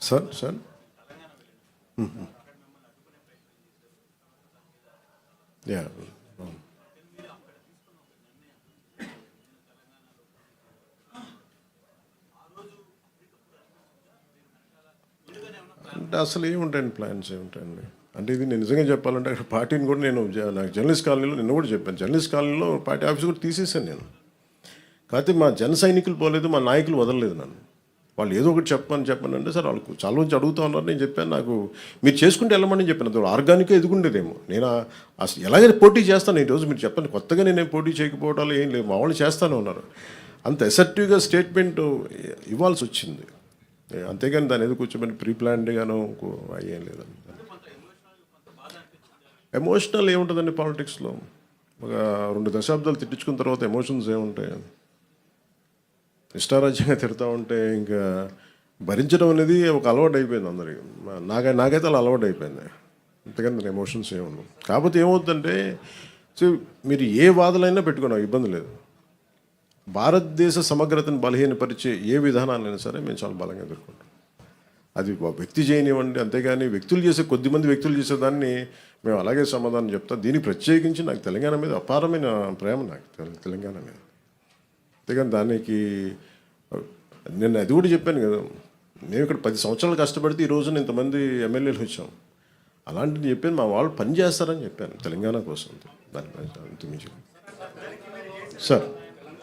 Sir yeah అంటే అసలు ఏముంటాయండి, plans ఏముంటాయండి? అంటే ఇది నేను నిజంగా చెప్పాలంటే అక్కడ పార్టీని కూడా నేను నాకు జర్నలిస్ట్ కాలనీలో నిన్న కూడా చెప్పాను, జర్నలిస్ట్ కాలనీలో పార్టీ ఆఫీస్ కూడా తీసేసాను నేను. కాకపోతే మా జన సైనికులు పోలేదు, మా నాయకులు వదలలేదు నన్ను. వాళ్ళు ఏదో ఒకటి చెప్పని అంటే సార్ వాళ్ళకు చాలా నుంచి అడుగుతూ ఉన్నారు. నేను చెప్పాను, నాకు మీరు చేసుకుంటే వెళ్ళమని చెప్పాను. అది ఆర్గానిక్గా ఎదుగుండేదేమో. నేను అసలు ఎలాగైతే పోటీ చేస్తాను ఈరోజు, మీరు చెప్పండి, కొత్తగా నేనేం పోటీ చేయకపోవడాలు ఏం లేదు, మా వాళ్ళు చేస్తూనే ఉన్నారు. అంత ఎసెప్టివ్గా స్టేట్మెంట్ ఇవ్వాల్సి వచ్చింది, అంతేగాని దాని ఏదో కూర్చోబెట్టి ప్రీ ప్లాన్డ్గాను అయ్యేం లేదండి. ఎమోషనల్ ఏముంటుందండి పాలిటిక్స్లో? ఒక 2 దశాబ్దాలు తిట్టించుకున్న తర్వాత ఎమోషన్స్ ఏముంటాయి? ఇష్టారాజ్యంగా తిడతా ఉంటే ఇంకా భరించడం అనేది ఒక అలవాటు అయిపోయింది అందరికీ. నాకైతే అలా అలవాటు అయిపోయింది, అంతేగాని దాని ఎమోషన్స్ ఏముండవు. కాకపోతే ఏమవుతుందంటే, సో మీరు ఏ వాదనైనా పెట్టుకున్నా ఇబ్బంది లేదు. భారతదేశ సమగ్రతను బలహీనపరిచే ఏ విధానాలైనా సరే మేము చాలా బలంగా ఎదుర్కొంటాం. అది వ్యక్తి చేయనివ్వండి, అంతేగాని కొద్దిమంది వ్యక్తులు చేసేదాన్ని మేము అలాగే సమాధానం చెప్తాం. దీనికి ప్రత్యేకించి నాకు తెలంగాణ మీద అపారమైన ప్రేమ, నాకు తెలంగాణ మీద. అంతేగాని దానికి నేను అది కూడా చెప్పాను కదా, మేము ఇక్కడ 10 సంవత్సరాలు కష్టపడితే ఈ రోజున ఇంతమంది ఎమ్మెల్యేలు వచ్చాం. అలాంటిది చెప్పాను, మా వాళ్ళు పని చేస్తారని చెప్పాను తెలంగాణ కోసం. దాని అంతమించి సార్